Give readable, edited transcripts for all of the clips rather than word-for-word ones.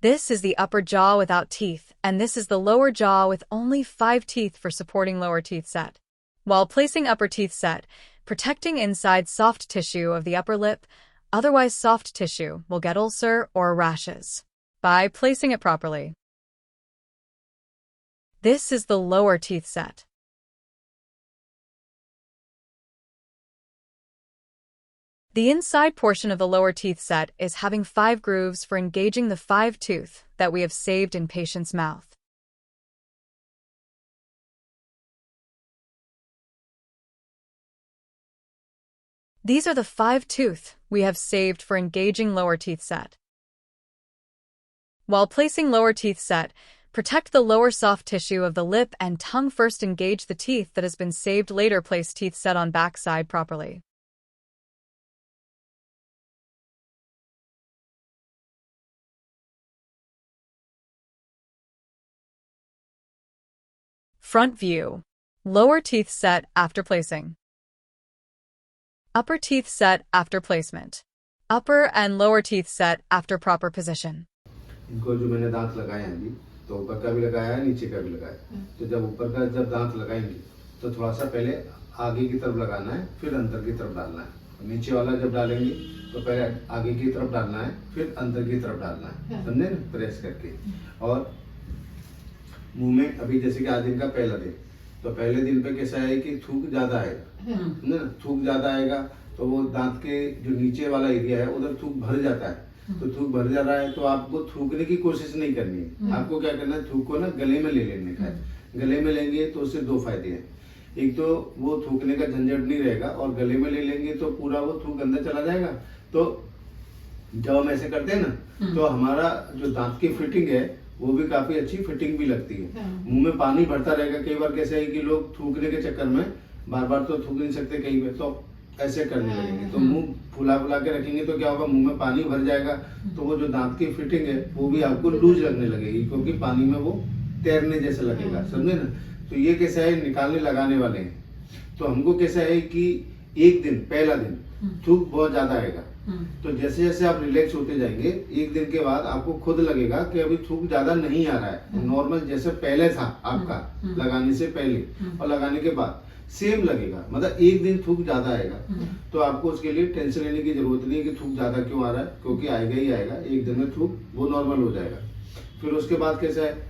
This is the upper jaw without teeth, and this is the lower jaw with only 5 teeth for supporting lower teeth set. While placing upper teeth set, protecting inside soft tissue of the upper lip, otherwise soft tissue, will get ulcer or rashes. By placing it properly. This is the lower teeth set. The inside portion of the lower teeth set is having 5 grooves for engaging the 5 tooth that we have saved in patient's mouth. These are the 5 tooth we have saved for engaging lower teeth set. While placing lower teeth set, protect the lower soft tissue of the lip and tongue first. Engage the teeth that has been saved later. Place teeth set on back side properly. Front view. Lower teeth set after placing. Upper teeth set after placement. Upper and lower teeth set after proper position. इनको जो मैंने दांत लगाए हैं अभी, तो ऊपर का भी लगाया है, नीचे का भी लगाया। तो जब ऊपर का दांत लगाएंगे तो थोड़ा सा पहले आगे की तरफ लगाना है, फिर अंदर की तरफ डालना है। नीचे वाला जब डालेंगे तो पहले आगे की तरफ डालना है, फिर अंदर की तरफ डालना है, समझे ना, प्रेस करके। और मुंह में अभी जैसे कि आज दिन का पहला दिन, तो पहले दिन पे कैसा है कि थूक ज्यादा आएगा, ना, थूक ज्यादा आएगा तो वो दांत के जो नीचे वाला एरिया है उधर थूक भर जाता है। तो थूक भर जा रहा है तो आपको थूकने की कोशिश नहीं करनी है। आपको क्या करना है, थूक को ना गले में ले लेने का है। गले में लेंगे तो उससे 2 फायदे हैं। एक तो वो थूकने का झंझट नहीं रहेगा, और गले में ले लेंगे तो पूरा वो थूक अंदर चला जाएगा। तो जब हम ऐसे करते हैं ना, तो हमारा जो दांत की फिटिंग है वो भी काफी अच्छी फिटिंग भी लगती है। मुंह में पानी भरता रहेगा। कई बार कैसे है कि लोग थूकने के चक्कर में बार बार तो थूक नहीं सकते कहीं पे, तो ऐसे करने लगेंगे तो मुंह फुला फुला के रखेंगे तो क्या होगा, मुंह में पानी भर जाएगा। तो वो जो दांत की फिटिंग है वो भी आपको लूज लगने लगेगी, क्योंकि पानी में वो तैरने जैसा लगेगा, समझे ना। तो ये कैसा है, निकालने लगाने वाले हैं। तो हमको कैसा है कि एक दिन, पहला दिन थूक बहुत ज्यादा आएगा। तो जैसे जैसे आप रिलैक्स होते जाएंगे, एक दिन के बाद आपको खुद लगेगा कि अभी थूक ज्यादा नहीं आ रहा है, नॉर्मल जैसे पहले था आपका लगाने से पहले और लगाने के बाद सेम लगेगा। मतलब एक दिन थूक ज्यादा आएगा, तो आपको उसके लिए टेंशन लेने की जरूरत नहीं है कि थूक ज्यादा क्यों आ रहा है, क्योंकि आएगा ही आएगा। एक दिन में थूक वो नॉर्मल हो जाएगा। फिर उसके बाद कैसा है,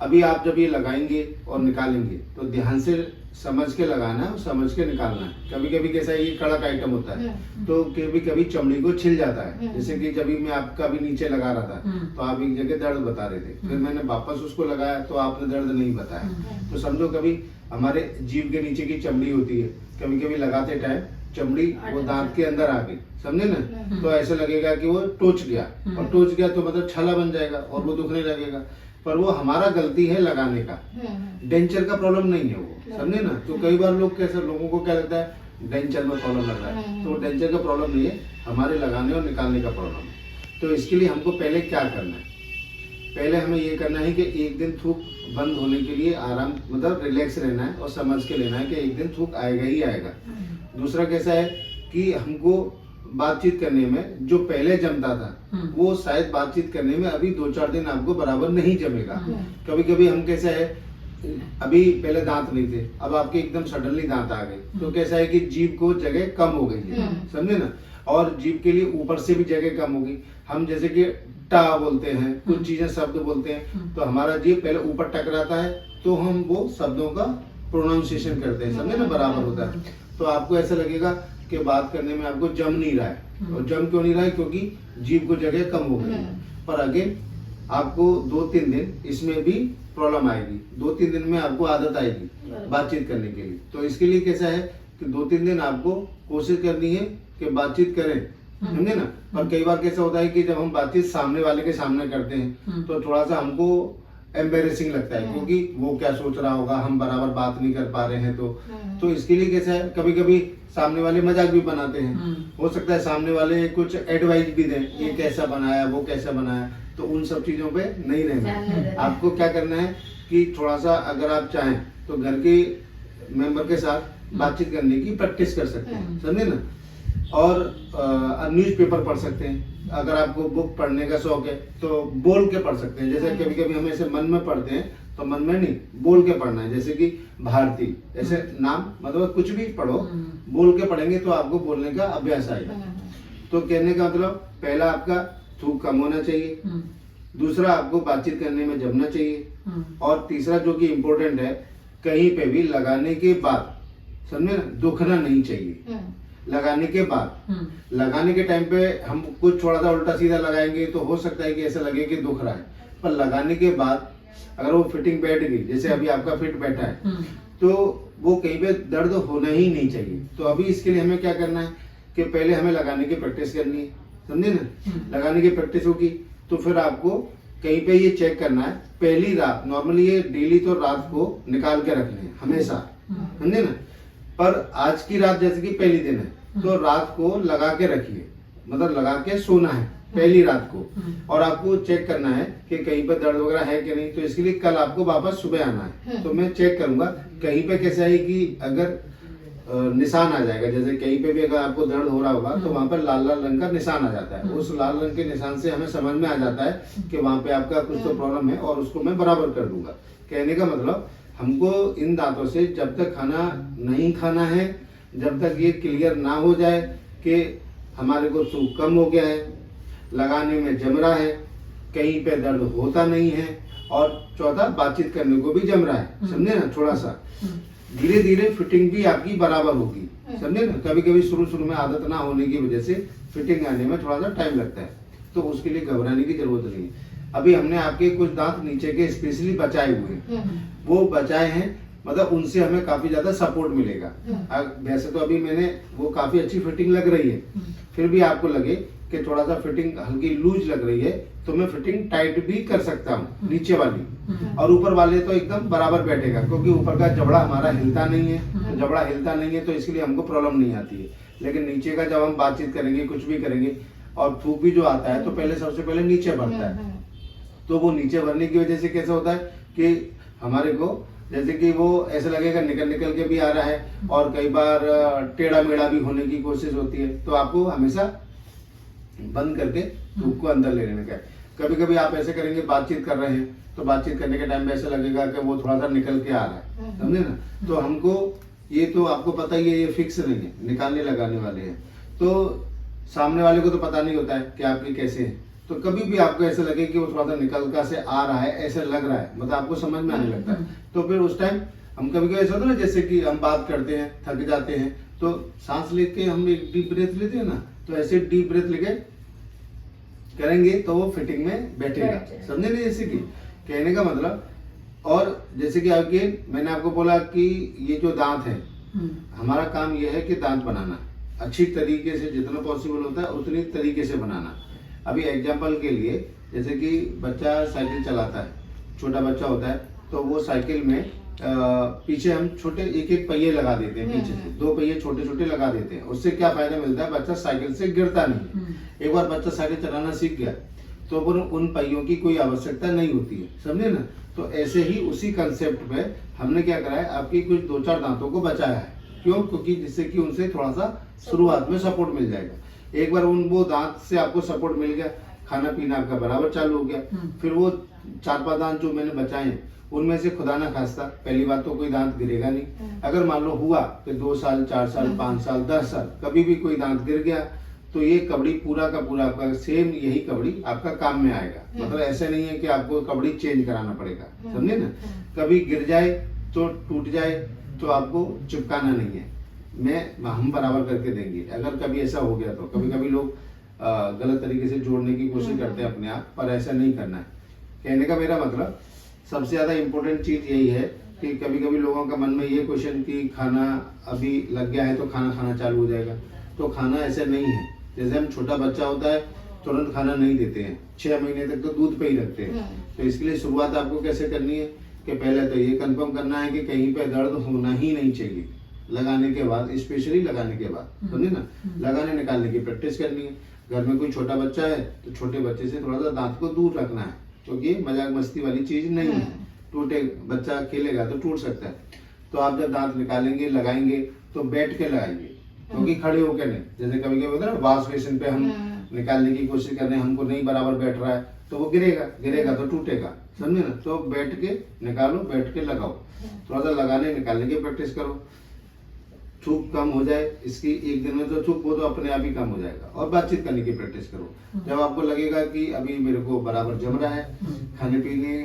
अभी आप जब ये लगाएंगे और निकालेंगे तो ध्यान से समझ के लगाना है और समझ के निकालना है। कभी कभी कैसा है, ये कड़क आइटम होता है तो कभी कभी चमड़ी को छिल जाता है। जैसे कि जब मैं आपका भी नीचे लगा रहा था तो आप एक जगह दर्द बता रहे थे, फिर मैंने वापस उसको लगाया तो आपने दर्द नहीं बताया। तो समझो कभी हमारे जीभ के नीचे की चमड़ी होती है, कभी कभी लगाते टाइम चमड़ी वो दांत के अंदर आ गई, समझे ना, तो ऐसा लगेगा कि वो टोच गया, और टोच गया तो मतलब छाला बन जाएगा और वो दुखने लगेगा। पर वो हमारा गलती है लगाने का, डेंचर का प्रॉब्लम नहीं है वो, समझे ना। तो कई बार लोगों को क्या लगता है डेंचर में प्रॉब्लम लग रहा है, तो डेंचर का प्रॉब्लम नहीं है, हमारे लगाने और निकालने का प्रॉब्लम है। तो इसके लिए हमको पहले क्या करना है, पहले हमें ये करना है कि एक दिन थूक बंद होने के लिए आराम, मतलब रिलैक्स रहना है और समझ के लेना है कि एक दिन थूक आएगा ही आएगा। दूसरा कैसा है कि हमको बातचीत करने में जो पहले जमता था वो शायद बातचीत करने में अभी 2-4 दिन आपको बराबर नहीं जमेगा। कभी कभी हम कैसा है, अभी पहले दांत नहीं थे, अब आपके एकदम सडनली दांत आ गए, तो कैसा है कि जीभ को जगह कम हो गई है, समझे ना। और जीभ के लिए ऊपर से भी जगह कम होगी। हम जैसे कि टा बोलते हैं, कुछ चीजें शब्द बोलते हैं, तो हमारा जीभ पहले ऊपर टकराता है तो हम वो शब्दों का प्रोनाउंसिएशन करते हैं, समझे ना, बराबर होता है। तो आपको ऐसा लगेगा कि बात करने में आपको जम नहीं रहा है। और जम क्यों नहीं रहा है, क्योंकि जीभ को जगह कम हो गई है। पर अगेन आपको 2-3 दिन इसमें भी प्रॉब्लम आएगी, 2-3 दिन में आपको आदत आएगी बातचीत करने के लिए। तो इसके लिए कैसा है कि 2-3 दिन आपको कोशिश करनी है कि बातचीत करें, समझे ना। पर कई बार कैसा होता है कि जब हम बातचीत सामने वाले के सामने करते हैं तो थोड़ा सा हमको एम्बेरेसिंग लगता है, क्योंकि वो क्या सोच रहा होगा, हम बराबर बात नहीं कर पा रहे हैं। तो इसके लिए कैसा है, कभी कभी सामने वाले मजाक भी बनाते हैं, हो सकता है सामने वाले कुछ एडवाइस भी दें, ये कैसा बनाया, वो कैसा बनाया। तो उन सब चीजों पे नहीं रहना है। आपको क्या करना है कि थोड़ा सा अगर आप चाहें तो घर के मेंबर के साथ बातचीत करने की प्रैक्टिस कर सकते हैं, समझे ना। और न्यूज़पेपर पढ़ सकते हैं। अगर आपको बुक पढ़ने का शौक है तो बोल के पढ़ सकते हैं। जैसे कभी कभी हम ऐसे मन में पढ़ते हैं तो मन में नहीं, बोल के पढ़ना है। जैसे कि भारती, ऐसे नाम मतलब कुछ भी पढ़ो, बोल के पढ़ेंगे तो आपको बोलने का अभ्यास आएगा। तो कहने का मतलब पहला आपका थूक कम होना चाहिए, दूसरा आपको बातचीत करने में जमना चाहिए, और तीसरा जो कि इम्पोर्टेंट है, कहीं पे भी लगाने के बाद, समझे ना, दुखना नहीं चाहिए। लगाने के बाद, लगाने के टाइम पे हम कुछ थोड़ा सा उल्टा सीधा लगाएंगे तो हो सकता है कि ऐसा लगे कि दुख रहा है, पर लगाने के बाद अगर वो फिटिंग बैठ गई, जैसे अभी आपका फिट बैठा है, तो वो कहीं पे दर्द होना ही नहीं चाहिए। तो अभी इसके लिए हमें क्या करना है कि पहले हमें लगाने की प्रैक्टिस करनी है, समझे ना। लगाने की प्रैक्टिस होगी तो फिर आपको कहीं पे ये चेक करना है, पहली रात, नॉर्मली ये डेली तो रात को निकाल के रखने हैं हमेशा, समझे ना। पर आज की रात जैसे कि पहली दिन है तो रात को लगा के रखिए, मतलब लगा के सोना है पहली रात को, और आपको चेक करना है कि कहीं पे दर्द वगैरह है कि नहीं। तो इसके लिए कल आपको वापस सुबह आना है, तो मैं चेक करूंगा कहीं पे कैसा है कि अगर निशान आ जाएगा, जैसे कहीं पे भी अगर आपको दर्द हो रहा होगा तो वहां पर लाल लाल रंग का निशान आ जाता है। उस लाल रंग के निशान से हमें समझ में आ जाता है कि वहां पे आपका कुछ तो प्रॉब्लम है, और उसको मैं बराबर कर दूंगा। कहने का मतलब हमको इन दांतों से जब तक खाना नहीं खाना है, जब तक ये क्लियर ना हो जाए कि हमारे को सूख कम हो गया है, लगाने में जम रहा है, कहीं पे दर्द होता नहीं है, और चौथा बातचीत करने को भी जम रहा है, समझे ना। थोड़ा सा धीरे धीरे फिटिंग भी आपकी बराबर होगी, समझे ना। कभी कभी शुरू शुरू में आदत ना होने की वजह से फिटिंग आने में थोड़ा सा टाइम लगता है, तो उसके लिए घबराने की जरूरत नहीं है। अभी हमने आपके कुछ दांत नीचे के स्पेशली बचाए हुए हैं, वो बचाए हैं, मतलब उनसे हमें काफी ज्यादा सपोर्ट मिलेगा। वैसे तो अभी मैंने वो काफी अच्छी फिटिंग लग रही है, फिर भी आपको लगे कि थोड़ा सा फिटिंग हल्की लूज लग रही है तो मैं फिटिंग टाइट भी कर सकता हूँ नीचे वाली, और ऊपर वाले तो एकदम बराबर बैठेगा, क्योंकि ऊपर का जबड़ा हमारा हिलता नहीं है। तो जबड़ा हिलता नहीं है तो इसके लिए हमको प्रॉब्लम नहीं आती है। लेकिन नीचे का जब हम बातचीत करेंगे, कुछ भी करेंगे, और थूक भी जो आता है तो पहले सबसे पहले नीचे भरता है। तो वो नीचे भरने की वजह से कैसा होता है कि हमारे को जैसे कि वो ऐसा लगेगा निकल निकल के भी आ रहा है, और कई बार टेढ़ा मेढ़ा भी होने की कोशिश होती है। तो आपको हमेशा बंद करके थूक को अंदर ले लेने का है। कभी कभी आप ऐसे करेंगे, बातचीत कर रहे हैं तो बातचीत करने के टाइम में ऐसा लगेगा कि वो थोड़ा सा निकल के आ रहा है, समझे ना। तो हमको ये तो आपको पता ही है, ये फिक्स नहीं है, निकालने लगाने वाले हैं। तो सामने वाले को तो पता नहीं होता है कि आपके कैसे है। तो कभी भी आपको ऐसा लगे कि वो थोड़ा सा निकल का से आ रहा है, ऐसा लग रहा है, मतलब आपको समझ में आने लगता है, तो फिर उस टाइम हम कभी कभी ऐसा होता है ना, जैसे कि हम बात करते हैं, थक जाते हैं, तो सांस लेके हम एक डीप ब्रेथ लेते हैं ना, तो ऐसे डीप ब्रेथ लेके करेंगे तो वो फिटिंग में बैठेगा, समझे नहीं। जैसे कि कहने का मतलब, और जैसे कि आगे मैंने आपको बोला कि ये जो दांत है, हमारा काम ये है कि दांत बनाना अच्छी तरीके से, जितना पॉसिबल होता है उतनी तरीके से बनाना। अभी एग्जाम्पल के लिए, जैसे कि बच्चा साइकिल चलाता है, छोटा बच्चा होता है, तो वो साइकिल में पीछे हम छोटे एक एक पहिए लगा देते हैं, पीछे से 2 पहिए छोटे छोटे लगा देते हैं। उससे क्या फायदा मिलता है, बच्चा साइकिल से गिरता नहीं। एक बार बच्चा साइकिल चलाना सीख गया तो फिर उन पहियों की कोई आवश्यकता नहीं होती है, समझे ना। तो ऐसे ही उसी कंसेप्ट पे हमने क्या करा है, आपकी कुछ 2-4 दांतों को बचाया है। क्यों? क्योंकि जिससे कि उनसे थोड़ा सा शुरुआत में सपोर्ट मिल जाएगा। एक बार उन वो दांत से आपको सपोर्ट मिल गया, खाना पीना आपका बराबर चालू हो गया। फिर वो 4-5 दांत जो मैंने बचाए हैं, उनमें से खुदा ना खास्ता पहली बात तो कोई दांत गिरेगा नहीं। अगर मान लो हुआ कि 2 साल, 4 साल, 5 साल, 10 साल कभी भी कोई दांत गिर गया, तो ये कबड़ी पूरा का पूरा आपका सेम यही कबड़ी आपका काम में आएगा। मतलब ऐसे नहीं है कि आपको कबड़ी चेंज कराना पड़ेगा, समझे ना। कभी गिर जाए तो टूट जाए तो आपको चिपकाना नहीं है, हम बराबर करके देंगे। अगर कभी ऐसा हो गया तो कभी कभी लोग गलत तरीके से जोड़ने की कोशिश करते हैं अपने आप, पर ऐसा नहीं करना है। कहने का मेरा मतलब सबसे ज्यादा इम्पोर्टेंट चीज यही है कि कभी कभी लोगों का मन में ये क्वेश्चन कि खाना अभी लग गया है तो खाना खाना चालू हो जाएगा। तो खाना ऐसे नहीं है। जैसे हम छोटा बच्चा होता है तुरंत खाना नहीं देते हैं, 6 महीने तक तो दूध पे ही रखते हैं। तो इसके लिए शुरुआत आपको कैसे करनी है कि पहले तो ये कंफर्म करना है कि कहीं पे दर्द होना ही नहीं चाहिए लगाने के बाद, स्पेशली लगाने के बाद, समझे ना। लगाने निकालने की प्रैक्टिस करनी है। घर में कोई छोटा बच्चा है तो छोटे बच्चे से थोड़ा सा दांत को दूर रखना है, क्योंकि मजाक मस्ती वाली चीज नहीं है। टूटे बच्चा खेलेगा तो टूट सकता है। तो आप जब दांत निकालेंगे लगाएंगे तो बैठ के लगाएंगे, क्योंकि खड़े होकर नहीं। जैसे कभी कभी होता है ना, वॉश बेसिन पे हम निकालने की कोशिश कर रहे हैं, हमको नहीं बराबर बैठ रहा है तो वो गिरेगा तो टूटेगा, समझे ना। तो बैठ के निकालो, बैठ के लगाओ, थोड़ा सा लगाने निकालने की प्रैक्टिस करो, चूक कम हो जाए इसकी। एक दिन में तो चूक वो तो अपने आप ही कम हो जाएगा। और बातचीत करने की प्रैक्टिस करो। जब आपको लगेगा कि अभी मेरे को बराबर जम रहा है, खाने पीने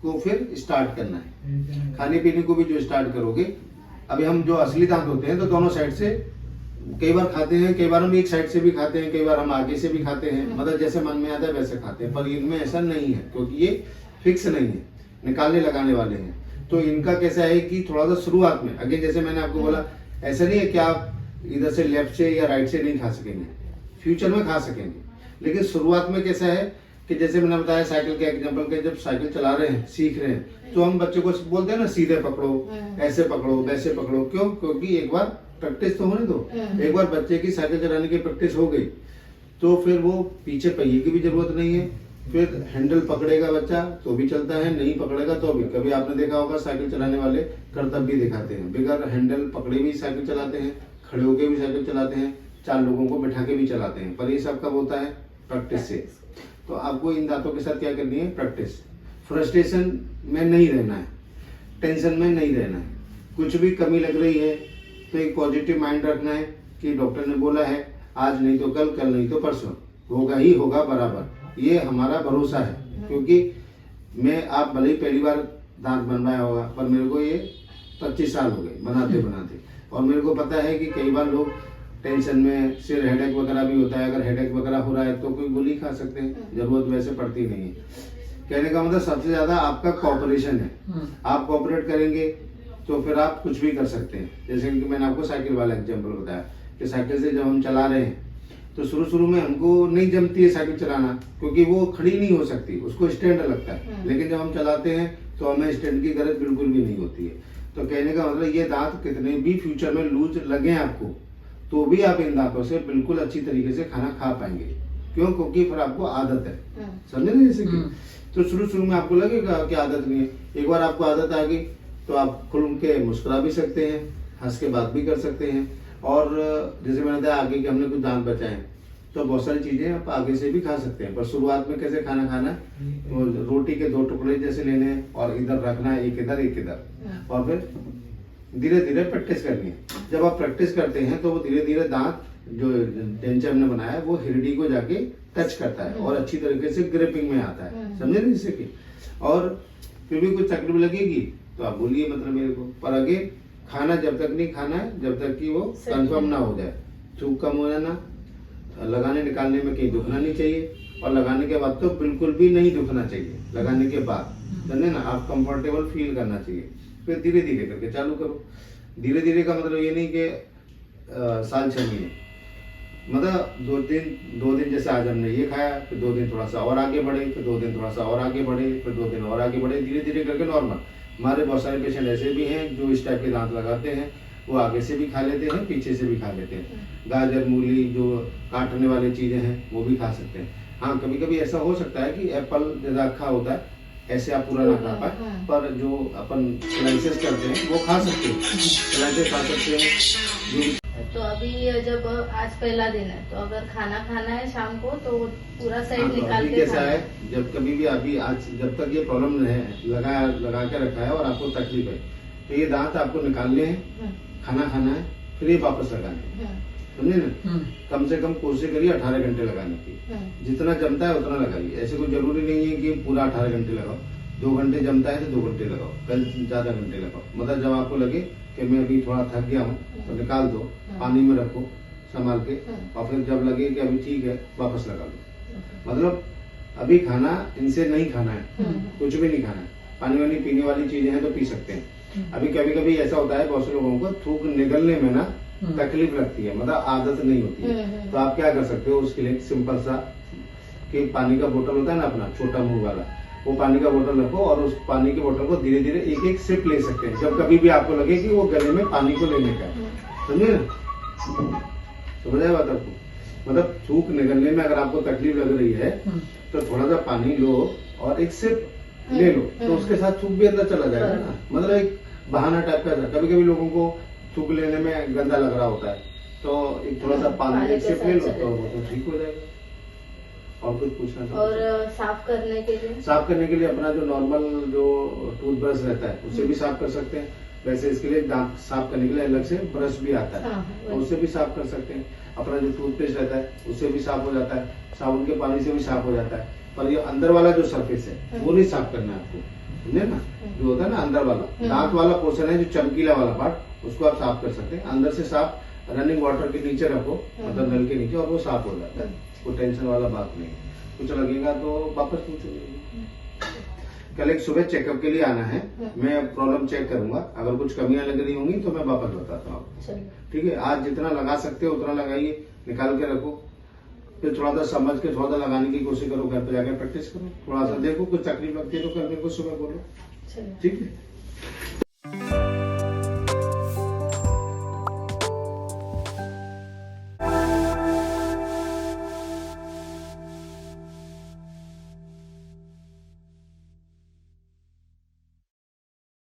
को फिर स्टार्ट करना है। खाने पीने को भी जो स्टार्ट करोगे, अभी हम जो असली दांत होते हैं तो दोनों साइड से कई बार खाते हैं, कई बार हम एक साइड से भी खाते हैं, कई बार हम आगे से भी खाते हैं, मतलब जैसे मन में आता है वैसे खाते हैं। पर इनमें ऐसा नहीं है, क्योंकि ये फिक्स नहीं है, निकालने लगाने वाले हैं। तो इनका कैसा है कि थोड़ा सा शुरुआत में, आगे जैसे मैंने आपको बोला, ऐसा नहीं है कि आप इधर से लेफ्ट से या राइट से नहीं खा सकेंगे, फ्यूचर में खा सकेंगे। लेकिन शुरुआत में कैसा है कि जैसे मैंने बताया साइकिल के एग्जांपल के, जब साइकिल चला रहे हैं, सीख रहे हैं, तो हम बच्चे को बोलते हैं ना सीधे पकड़ो, ऐसे पकड़ो, वैसे पकड़ो। क्यों? क्योंकि एक बार प्रैक्टिस तो होने दो। एक बार बच्चे की साइकिल चलाने की प्रैक्टिस हो गई तो फिर वो पीछे पहिए की भी जरूरत नहीं है। फिर हैंडल पकड़ेगा बच्चा तो भी चलता है, नहीं पकड़ेगा तो भी। कभी आपने देखा होगा साइकिल चलाने वाले करतब भी दिखाते हैं, बगैर हैंडल पकड़े भी साइकिल चलाते हैं, खड़े होके भी साइकिल चलाते हैं, 4 लोगों को बैठा के भी चलाते हैं। पर ये सब कब होता है? प्रैक्टिस से। तो आपको इन दांतों के साथ क्या करनी है? प्रैक्टिस। फ्रस्ट्रेशन में नहीं रहना है, टेंशन में नहीं रहना है। कुछ भी कमी लग रही है तो एक पॉजिटिव माइंड रखना है कि डॉक्टर ने बोला है आज नहीं तो कल, कल नहीं तो परसों, होगा ही होगा बराबर। ये हमारा भरोसा है। क्योंकि आप भले ही पहली बार दांत बनवाया होगा, पर मेरे को ये 25 साल हो गए बनाते बनाते, और मेरे को पता है कि कई बार लोग टेंशन में, सिर हेडेक वगैरह भी होता है। अगर हेडेक वगैरह हो रहा है तो कोई गोली खा सकते हैं, जरूरत वैसे पड़ती नहीं है। कहने का मतलब सबसे ज्यादा आपका कोऑपरेशन है। आप कोऑपरेट करेंगे तो फिर आप कुछ भी कर सकते हैं। जैसे कि मैंने आपको साइकिल वाला एग्जांपल बताया कि साइकिल से जब हम चला रहे हैं तो शुरू में हमको नहीं जमती है साइकिल चलाना, क्योंकि वो खड़ी नहीं हो सकती, उसको स्टैंड लगता है। लेकिन जब हम चलाते हैं तो हमें स्टैंड की जरूरत बिल्कुल भी नहीं होती है। तो कहने का मतलब ये दांत कितने भी फ्यूचर में लूज लगे आपको, तो भी आप इन दांतों से बिल्कुल अच्छी तरीके से खाना खा पाएंगे। क्यों? क्योंकि फिर आपको आदत है, समझे ना। जैसे कि तो शुरू में आपको लगेगा कि आदत नहीं है, एक बार आपको आदत आ गई तो आप खुल के मुस्कुरा भी सकते हैं, हंस के बात भी कर सकते हैं। और जैसे मैंने बताया आगे कि हमने कुछ दांत बचाए तो बहुत सारी चीजें आप आगे से भी खा सकते हैं। पर शुरुआत में कैसे खाना खाना है, तो रोटी के 2 टुकड़े जैसे लेने हैं और इधर रखना है, एक इधर एक इधर, और फिर धीरे धीरे प्रैक्टिस करनी है। जब आप प्रैक्टिस करते हैं तो वो धीरे धीरे दांत जो डेंचर हमने बनाया है वो हिरडी को जाके टच करता है और अच्छी तरीके से ग्रिपिंग में आता है, समझे ना। जैसे कि और फिर भी कुछ तकलीफ लगेगी तो आप बोलिए, मतलब मेरे को। पर आगे खाना जब तक नहीं खाना है जब तक कि वो कंफर्म ना हो जाए, चूक कम हो जाना, लगाने निकालने में कहीं दुखना नहीं चाहिए, और लगाने के बाद तो बिल्कुल भी नहीं दुखना चाहिए। लगाने के बाद समझे ना, आप कंफर्टेबल फील करना चाहिए। फिर धीरे धीरे करके चालू करो। धीरे धीरे का मतलब ये नहीं कि साल 6 महीने, मतलब 2 दिन जैसे आज हमने ये खाया, फिर 2 दिन थोड़ा सा और आगे बढ़े, फिर 2 दिन थोड़ा सा और आगे बढ़े, फिर 2 दिन और आगे बढ़े, धीरे धीरे करके नॉर्मल। हमारे बहुत सारे पेशेंट ऐसे भी हैं जो इस टाइप के दांत लगाते हैं, वो आगे से भी खा लेते हैं, पीछे से भी खा लेते हैं। गाजर, मूली जो काटने वाली चीजें हैं वो भी खा सकते हैं। हाँ, कभी कभी ऐसा हो सकता है कि एप्पल जैसा अक्खा होता है, ऐसे आप पूरा ना खा पाए, पर जो अपन स्लाइसेस करते हैं वो खा सकते हैं, स्लाइसेस खा सकते हैं। तो अभी जब आज पहला दिन है तो अगर खाना खाना है शाम को तो पूरा साइड निकाल के कैसा है, जब कभी भी अभी आज जब तक ये प्रॉब्लम है लगा के रखा है और आपको तकलीफ है, तो ये दांत आपको निकालने हैं, खाना खाना है, फिर ये वापस लगाने हैं, समझे ना। कम से कम कोशिश करिए 18 घंटे लगाने की, जितना जमता है उतना लगाइए। ऐसे कोई जरूरी नहीं है कि पूरा 18 घंटे लगाओ, 2 घंटे जमता है तो 2 घंटे लगाओ, कल ज्यादा घंटे लगाओ। मतलब जब आपको लगे कि मैं अभी थोड़ा थक गया हूँ तो निकाल दो, पानी में रखो संभाल के, और फिर जब लगे कि अभी ठीक है वापस लगा लो। मतलब अभी खाना इनसे नहीं खाना है, कुछ भी नहीं खाना है। पानी वानी पीने वाली चीजें हैं तो पी सकते हैं। अभी कभी कभी ऐसा होता है बहुत से लोगों को थूक निगलने में ना तकलीफ लगती है, मतलब आदत नहीं होती है। तो आप क्या कर सकते हो उसके लिए, सिंपल सा कि पानी का बोतल होता है ना अपना छोटा मुंह वाला, वो पानी का बोतल रखो और उस पानी की बोतल को धीरे धीरे एक एक सिप ले सकते हैं जब कभी भी आपको लगे कि वो गले में पानी को लेने का, समझे ना। समझ आया बात आपको। मतलब थूक निगलने में अगर आपको तकलीफ लग रही है तो थोड़ा सा पानी लो और एक सिप ले लो, तो उसके साथ थूक भी अंदर चला जाएगा ना। मतलब एक बहाना टाइप का। कभी कभी लोगों को थूक लेने में गंदा लग रहा होता है तो एक थोड़ा सा पानी एक सिप ले लो तो वो तो ठीक हो जाएगा। और कुछ पूछना चाहते और साफ करने के लिए साफ करने के लिए अपना जो नॉर्मल जो टूथब्रश रहता है उससे भी साफ कर सकते हैं। वैसे इसके लिए दांत साफ करने के लिए अलग से ब्रश भी आता है, हाँ, तो उससे भी साफ कर सकते हैं। अपना जो टूथपेस्ट रहता है उससे भी साफ हो जाता है, साबुन के पानी से भी साफ हो जाता है। पर ये अंदर वाला जो सरफेस है वो नहीं साफ करना है आपको, समझे ना। जो होता है ना अंदर वाला दांत वाला पोर्शन है, जो चमकीला वाला पार्ट, उसको आप साफ कर सकते हैं। अंदर से साफ रनिंग वाटर के नीचे रखो, मतलब नल के नीचे, और वो साफ हो जाता है। कोई टेंशन वाला बात नहीं है। कुछ लगेगा तो वापस पूछोगे। कल एक सुबह चेकअप के लिए आना है, मैं प्रॉब्लम चेक करूंगा। अगर कुछ कमियां लग रही होंगी तो मैं वापस बताता हूँ आपको, ठीक है। आज जितना लगा सकते हो उतना लगाइए, निकाल के रखो। फिर थोड़ा सा समझ के थोड़ा सा लगाने की कोशिश करो, घर पे जाकर प्रैक्टिस करो, थोड़ा सा देखो। कुछ तकलीफ लगती है तो कल मेरे को सुबह बोलो, ठीक है।